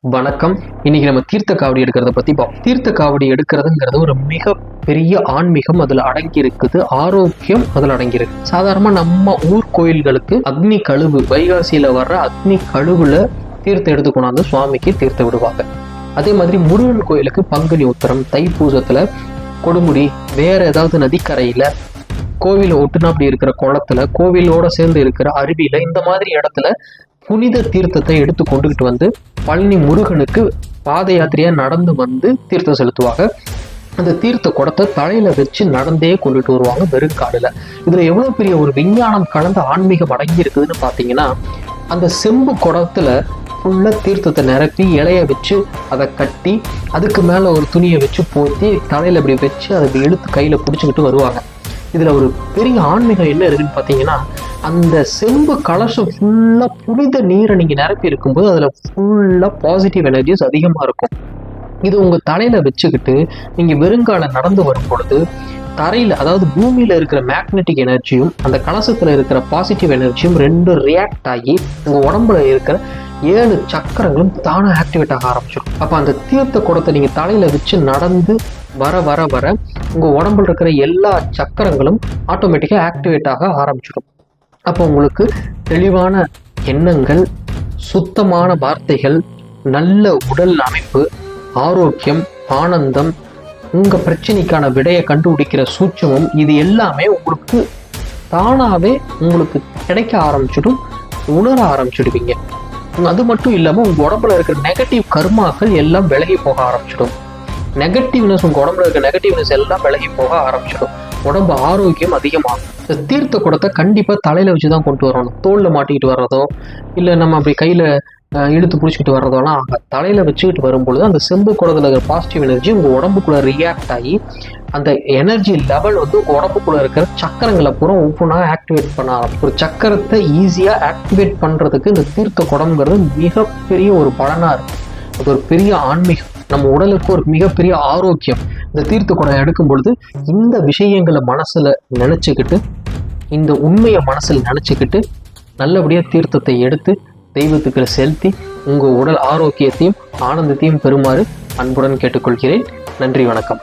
வணக்கம். இன்னைக்கு நம்ம தீர்த்த காவடி எடுக்கிறத பத்தி பார்ப்போம். தீர்த்த காவடி எடுக்கிறதுங்கிறது ஒரு மிக பெரிய ஆன்மீகம் அதுல அடங்கி இருக்குது, ஆரோக்கியம் அதுல அடங்கி இருக்கு. சாதாரணமா நம்ம ஊர் கோயில்களுக்கு அக்னி கழுவு, வைகாசியில வர்ற அக்னி கழுவுல தீர்த்தம் எடுத்து கொண்டாந்து சுவாமிக்கு தீர்த்த விடுவாங்க. அதே மாதிரி முருகன் கோயிலுக்கு பங்குனி உத்திரம், தைப்பூசத்துல கொடுமுடி, வேற ஏதாவது நதிக்கரையில, கோவில ஒட்டுனாப்படி இருக்கிற குளத்துல, கோவிலோட சேர்ந்து இருக்கிற அருவியில, இந்த மாதிரி இடத்துல புனித தீர்த்தத்தை எடுத்து கொண்டுகிட்டு வந்து பழனி முருகனுக்கு பாத யாத்திரையா நடந்து வந்து தீர்த்தம் செலுத்துவாங்க. அந்த தீர்த்த குடத்தை தலையில வச்சு நடந்தே கொண்டுட்டு வருவாங்க வெறுங்காடுல. இதுல எவ்வளவு பெரிய ஒரு விஞ்ஞானம் கலந்த ஆன்மீகம் அடங்கி இருக்குதுன்னு பாத்தீங்கன்னா, அந்த செம்பு குடத்துல ஃபுல்லா தீர்த்தத்தை நிரப்பி இலைய வச்சு அதை கட்டி அதுக்கு மேல ஒரு துணியை வச்சு போத்தி தலையில இப்படி வச்சு அதை இழுத்து கையில பிடிச்சிக்கிட்டு வருவாங்க. இதுல ஒரு பெரிய ஆன்மீகம் என்ன இருக்குன்னு பாத்தீங்கன்னா, அந்த செம்பு கலசம் ஃபுல்லா புனித நீரை நீங்க நிரப்பி இருக்கும்போது அதுல ஃபுல்லா பாசிட்டிவ் எனர்ஜிஸ் அதிகமா இருக்கும். இது உங்க தலையில வச்சுக்கிட்டு நீங்க வெறுங்கால நடந்து வரும் பொழுது தரையில, அதாவது பூமியில இருக்கிற மேக்னெட்டிக் எனர்ஜியும் அந்த கலசத்துல இருக்கிற பாசிட்டிவ் எனர்ஜியும் ரெண்டும் ரியாக்ட் ஆகி உங்க உடம்புல இருக்கிற 7 சக்கரங்களும் தானே ஆக்டிவேட் ஆக ஆரம்பிச்சிடும். அப்ப அந்த தீர்த்த குடத்தை நீங்க தலையில வச்சு நடந்து வர வர வர உங்க உடம்புல இருக்கிற எல்லா சக்கரங்களும் ஆட்டோமேட்டிக்கா ஆக்டிவேட் ஆக ஆரம்பிச்சிடும். அப்போ உங்களுக்கு தெளிவான எண்ணங்கள், சுத்தமான வார்த்தைகள், நல்ல உடல் அமைப்பு, ஆரோக்கியம், ஆனந்தம், உங்க பிரச்சனைக்கான விடையை கண்டுபிடிக்கிற சூட்சமும், இது எல்லாமே உங்களுக்கு தானாவே உங்களுக்கு கிடைக்க ஆரம்பிச்சிடும், உணர ஆரம்பிச்சிடுவீங்க. அது மட்டும் இல்லாம உங்க உடம்புல இருக்கிற நெகட்டிவ் கர்மாக்கள் எல்லாம் விலகி போக ஆரம்பிச்சிடும். நெகட்டிவ்னஸ், உங்க உடம்புல இருக்கிற நெகட்டிவ்னஸ் எல்லாம் விலகி போக ஆரம்பிச்சிடும். உடம்பு ஆரோக்கியம் அதிகமாகும். இந்த தீர்த்த குடத்தை கண்டிப்பா தலையில வச்சுதான் கொண்டு வரணும். தோல்ல மாட்டிக்கிட்டு வர்றதோ இல்ல நம்ம அப்படி கையில இழுத்து பிடிச்சிக்கிட்டு வர்றதோலாம் ஆக, தலையில வச்சுக்கிட்டு வரும்பொழுது அந்த செம்பு குடத்துல இருக்கிற பாசிட்டிவ் எனர்ஜி உங்க உடம்புக்குள்ள ரியாக்ட் ஆகி அந்த எனர்ஜி லெவல் வந்து உங்க உடம்புக்குள்ள இருக்கிற சக்கரங்களை பூரா ஒவ்வொன்றா ஆக்டிவேட் பண்ண ஆரம்பிக்கும். ஒரு சக்கரத்தை ஈஸியா ஆக்டிவேட் பண்றதுக்கு இந்த தீர்த்த குடம்ங்கிறது மிகப்பெரிய ஒரு பலனா இருக்கு. அது ஒரு பெரிய ஆன்மீகம், நம்ம உடலுக்கு ஒரு மிகப்பெரிய ஆரோக்கியம். இந்த தீர்த்த குடம் எடுக்கும் பொழுது இந்த விஷயங்களை மனசுல நினைச்சுக்கிட்டு, இந்த உண்மையை மனசுல நினைச்சுக்கிட்டு நல்லபடியா தீர்த்தத்தை எடுத்து தெய்வத்துக்கு செலுத்தி உங்க உடல் ஆரோக்கியத்தையும் ஆனந்தத்தையும் பெறுமாறு அன்புடன் கேட்டுக்கொள்கிறேன். நன்றி, வணக்கம்.